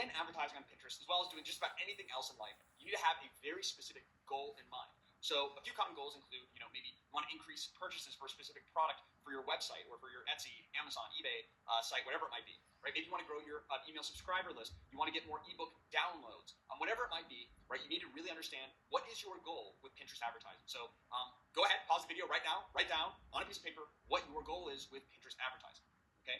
when advertising on Pinterest, as well as doing just about anything else in life, you need to have a very specific goal in mind. So a few common goals include, maybe you want to increase purchases for a specific product for your website or for your Etsy, Amazon, eBay site, whatever it might be, right? Maybe you want to grow your email subscriber list. You want to get more ebook downloads, whatever it might be, right? You need to really understand what is your goal with Pinterest advertising. So go ahead, pause the video right now, write down on a piece of paper what your goal is with Pinterest advertising, okay?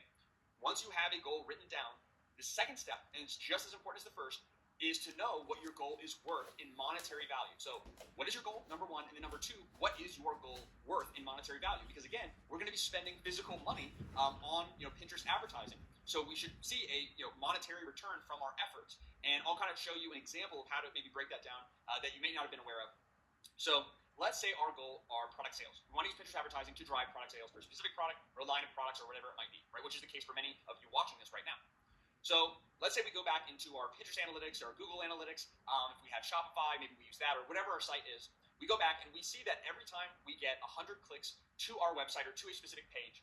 Once you have a goal written down, the second step, and it's just as important as the first, is to know what your goal is worth in monetary value. So what is your goal, number one, and then number two, what is your goal worth in monetary value? Because again, we're going to be spending physical money on Pinterest advertising. So we should see a monetary return from our efforts. And I'll kind of show you an example of how to maybe break that down that you may not have been aware of. So let's say our goal are product sales. We want to use Pinterest advertising to drive product sales for a specific product or a line of products or whatever it might be, right? Which is the case for many of you watching this right now. So let's say we go back into our Pinterest analytics or our Google analytics. If we have Shopify, maybe we use that or whatever our site is. We go back and we see that every time we get 100 clicks to our website or to a specific page,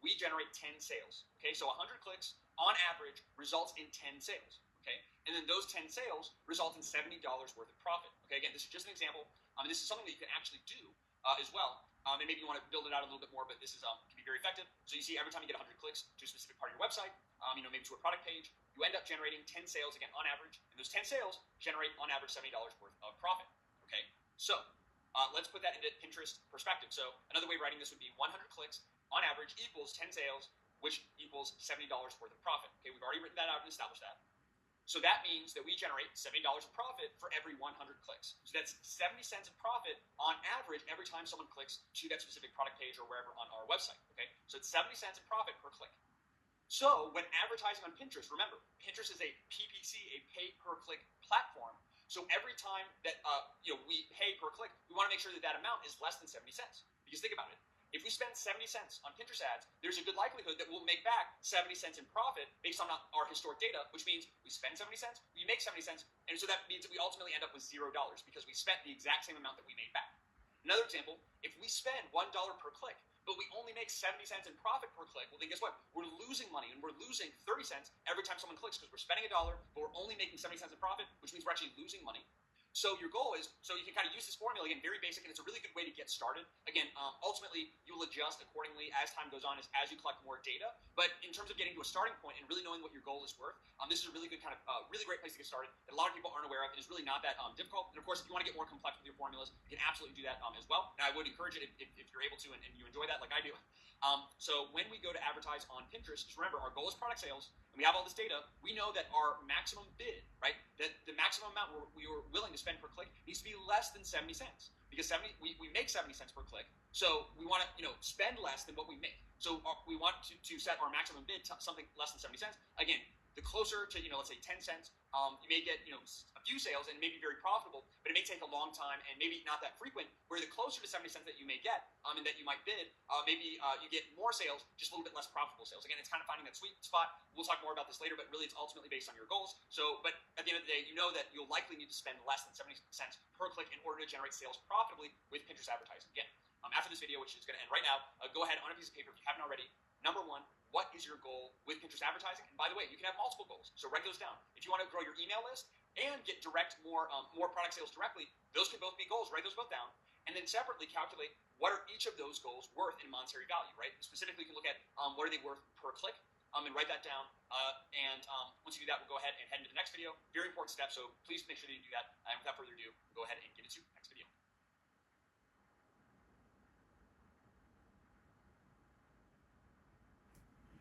we generate 10 sales. Okay, so 100 clicks on average results in 10 sales. Okay, and then those 10 sales result in $70 worth of profit. Okay, again, this is just an example. This is something that you can actually do as well. And maybe you want to build it out a little bit more, but this is can be very effective. So you see every time you get 100 clicks to a specific part of your website, maybe to a product page, you end up generating 10 sales, again, on average. And those 10 sales generate, on average, $70 worth of profit. Okay, so let's put that into Pinterest perspective. So another way of writing this would be 100 clicks on average equals 10 sales, which equals $70 worth of profit. Okay, we've already written that out and established that. So that means that we generate $70 of profit for every 100 clicks. So that's 70 cents of profit on average every time someone clicks to that specific product page or wherever on our website. Okay, so it's 70 cents of profit per click. So when advertising on Pinterest, remember, Pinterest is a PPC, a pay-per-click platform. So every time that we pay per click, we want to make sure that that amount is less than 70 cents. Because think about it. If we spend 70 cents on Pinterest ads, there's a good likelihood that we'll make back 70 cents in profit based on our historic data, which means we spend 70 cents, we make 70 cents, and so that means that we ultimately end up with $0 because we spent the exact same amount that we made back. Another example, if we spend $1 per click, but we only make 70 cents in profit per click, well then guess what? We're losing money, and we're losing 30 cents every time someone clicks because we're spending $1, but we're only making 70 cents in profit, which means we're actually losing money. So your goal is, so you can kind of use this formula, again, very basic, and it's a really good way to get started. Again, ultimately, you'll adjust accordingly as time goes on, as you collect more data. But in terms of getting to a starting point and really knowing what your goal is worth, this is a really good kind of, really great place to get started that a lot of people aren't aware of. It is really not that difficult. And of course, if you want to get more complex with your formulas, you can absolutely do that as well. And I would encourage it if you're able to and you enjoy that like I do. So when we go to advertise on Pinterest, just remember, our goal is product sales, and we have all this data. We know that our maximum bid, right, that the maximum amount we were willing to spend per click needs to be less than 70 cents. Because we make 70 cents per click, so we want to spend less than what we make. So we want to set our maximum bid to something less than 70 cents. Again, the closer to let's say 10 cents, you may get a few sales and maybe very profitable, but it may take a long time and maybe not that frequent. Where the closer to 70 cents that you may get and that you might bid, maybe you get more sales, just a little bit less profitable sales. Again, it's kind of finding that sweet spot. We'll talk more about this later, but really it's ultimately based on your goals. So, but at the end of the day, you know that you'll likely need to spend less than 70 cents per click in order to generate sales profitably with Pinterest advertising. Again, after this video, which is going to end right now, go ahead on a piece of paper if you haven't already. Number one, what is your goal with Pinterest advertising? And by the way, you can have multiple goals, so write those down. If you want to grow your email list and get more product sales directly, those can both be goals. Write those both down. And then separately calculate what are each of those goals worth in monetary value, right? Specifically, you can look at what are they worth per click and write that down. Once you do that, we'll go ahead and head into the next video. Very important step, so please make sure that you do that. And without further ado, we'll go ahead and get into the next video.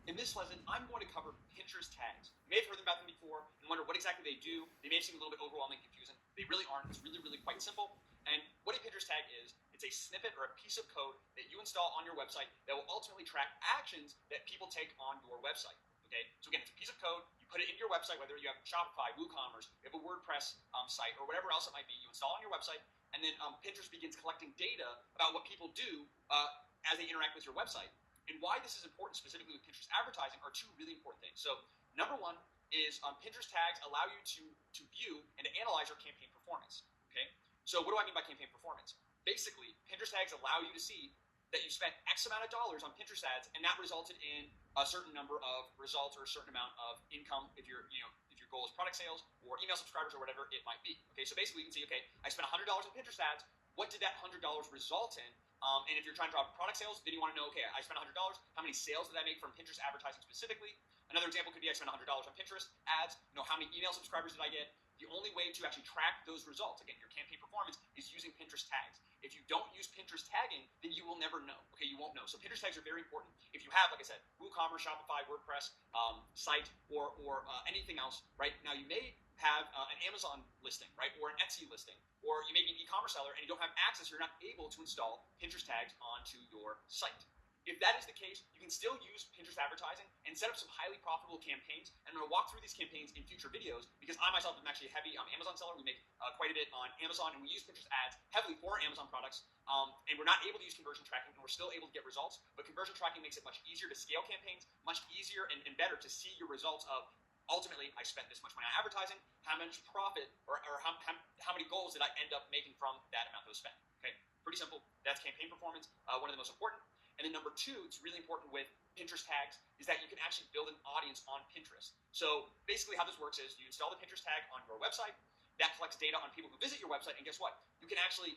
In this lesson, I'm going to cover Pinterest tags. You may have heard about them before and wonder what exactly they do. They may seem a little bit overwhelming and confusing. They really aren't. It's really, really quite simple. And what a Pinterest tag is, it's a snippet or a piece of code that you install on your website that will ultimately track actions that people take on your website. Okay? So again, it's a piece of code. You put it in your website, whether you have Shopify, WooCommerce, you have a WordPress site, or whatever else it might be. You install on your website, and then Pinterest begins collecting data about what people do as they interact with your website. And why this is important specifically with Pinterest advertising are two really important things. So number one is Pinterest tags allow you to view and to analyze your campaign performance. Okay. So what do I mean by campaign performance? Basically, Pinterest tags allow you to see that you spent X amount of dollars on Pinterest ads, and that resulted in a certain number of results or a certain amount of income if your goal is product sales or email subscribers or whatever it might be. Okay, so basically you can see, okay, I spent $100 on Pinterest ads. What did that $100 result in? And if you're trying to drive product sales, then you want to know, okay, I spent $100. How many sales did I make from Pinterest advertising specifically? Another example could be I spent $100 on Pinterest ads. How many email subscribers did I get? The only way to actually track those results, again, your campaign performance, is using Pinterest tags. If you don't use Pinterest tagging, then you will never know. Okay, you won't know. So Pinterest tags are very important. If you have, like I said, WooCommerce, Shopify, WordPress, site, or anything else, right? Now you may have an Amazon listing, right, or an Etsy listing, or you may be an e-commerce seller and you don't have access, you're not able to install Pinterest tags onto your site. If that is the case, you can still use Pinterest advertising and set up some highly profitable campaigns. And I'm going to walk through these campaigns in future videos because I myself am actually a heavy Amazon seller. We make quite a bit on Amazon, and we use Pinterest ads heavily for our Amazon products. And we're not able to use conversion tracking, and we're still able to get results. But conversion tracking makes it much easier to scale campaigns, much easier and better to see your results of, ultimately, I spent this much money on advertising, how much profit or how many goals did I end up making from that amount that was spent. Okay, pretty simple. That's campaign performance, one of the most important. And then number two, it's really important with Pinterest tags, is that you can actually build an audience on Pinterest. So basically how this works is you install the Pinterest tag on your website. That collects data on people who visit your website, and guess what? You can actually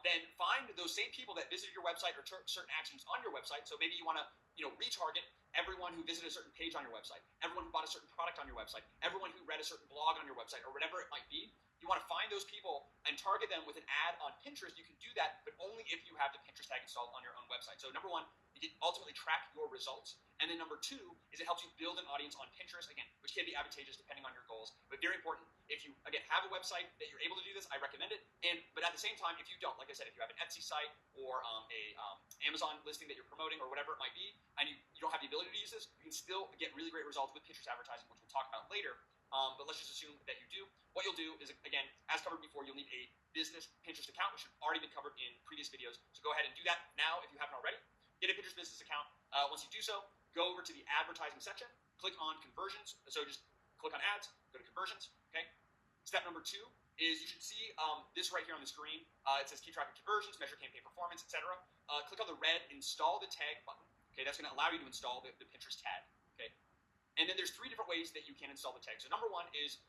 then find those same people that visited your website or took certain actions on your website. So maybe you want to retarget everyone who visited a certain page on your website, everyone who bought a certain product on your website, everyone who read a certain blog on your website, or whatever it might be. You want to find those people and target them with an ad on Pinterest. You can do that, but only if you have the Pinterest tag installed on your own website. So number one, you can ultimately track your results. And then number two is it helps you build an audience on Pinterest, again, which can be advantageous depending on your goals. But very important, if you, again, have a website that you're able to do this, I recommend it. But at the same time, if you don't, like I said, if you have an Etsy site or a Amazon listing that you're promoting or whatever it might be, and you don't have the ability to use this, you can still get really great results with Pinterest advertising, which we'll talk about later. But let's just assume that you do. What you'll do is, again, as covered before, you'll need a business Pinterest account, which has already been covered in previous videos. So go ahead and do that now if you haven't already. Get a Pinterest business account. Once you do so, go over to the advertising section, click on conversions. So just click on ads, go to conversions, okay? Step number two is you should see this right here on the screen. It says keep track of conversions, measure campaign performance, etc. Click on the red install the tag button. Okay, that's going to allow you to install the Pinterest tag. Okay. And then there's three different ways that you can install the tag. So number one is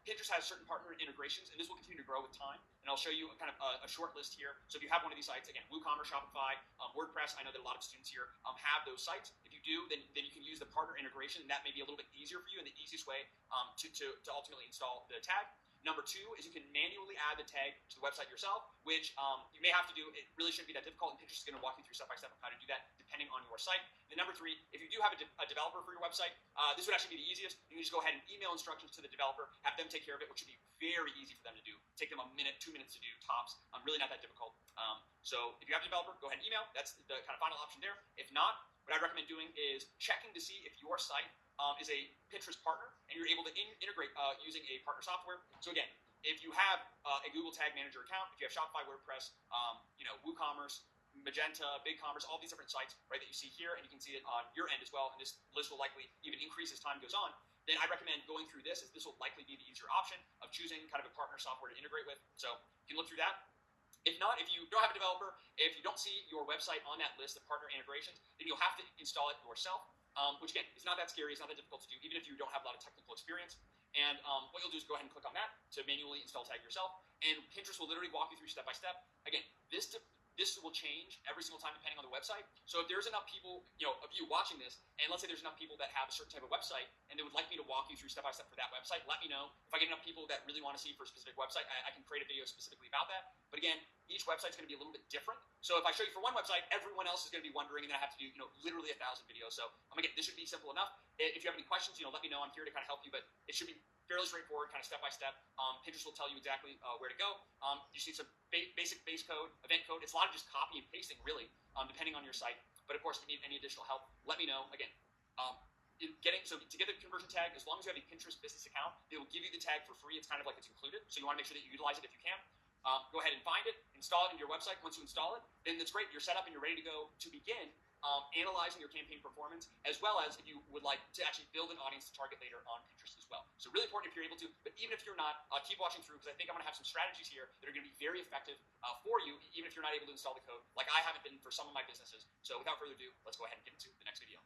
Pinterest has certain partner integrations, and this will continue to grow with time. And I'll show you a short list here. So if you have one of these sites, again, WooCommerce, Shopify, WordPress, I know that a lot of students here have those sites. If you do, then you can use the partner integration, and that may be a little bit easier for you and the easiest way to ultimately install the tag. Number two is you can manually add the tag to the website yourself, which you may have to do. It really shouldn't be that difficult, and Pinterest is going to walk you through step-by-step on how to do that depending on your site. And number three, if you do have a developer for your website, this would actually be the easiest. You can just go ahead and email instructions to the developer, have them take care of it, which would be very easy for them to do. Take them a minute, 2 minutes to do, tops. Really not that difficult. So if you have a developer, go ahead and email. That's the kind of final option there. If not, what I'd recommend doing is checking to see if your site is a Pinterest partner and you're able to integrate using a partner software. So again, if you have a Google Tag Manager account, if you have Shopify, WordPress, WooCommerce, Magenta, BigCommerce, all these different sites, right, that you see here, and you can see it on your end as well, and this list will likely even increase as time goes on, then I recommend going through this, as this will likely be the easier option of choosing kind of a partner software to integrate with. So you can look through that. If not, if you don't have a developer, if you don't see your website on that list of partner integrations, then you'll have to install it yourself, which again, is not that scary, it's not that difficult to do, even if you don't have a lot of technical experience. And what you'll do is go ahead and click on that to manually install tag yourself, and Pinterest will literally walk you through step by step. Again, this will change every single time depending on the website. So if there's enough people, of you watching this, and let's say there's enough people that have a certain type of website, and they would like me to walk you through step by step for that website, let me know. If I get enough people that really want to see for a specific website, I can create a video specifically about that. But again, each website's going to be a little bit different. So if I show you for one website, everyone else is going to be wondering, and then I have to do, literally 1,000 videos. So again, this should be simple enough. If you have any questions, let me know. I'm here to kind of help you, but it should be fairly straightforward, kind of step by step. Pinterest will tell you exactly where to go. You see some basic base code, event code. It's a lot of just copy and pasting, really, depending on your site. But of course, if you need any additional help, let me know. Again, so to get the conversion tag, as long as you have a Pinterest business account, they will give you the tag for free. It's kind of like it's included. So you want to make sure that you utilize it if you can. Go ahead and find it, install it into your website. Once you install it, then that's great. You're set up and you're ready to go to begin analyzing your campaign performance, as well as if you would like to actually build an audience to target later on Pinterest as well. So really important if you're able to, but even if you're not, keep watching through, because I think I'm going to have some strategies here that are going to be very effective for you, even if you're not able to install the code, like I haven't been for some of my businesses. So without further ado, let's go ahead and get into the next video.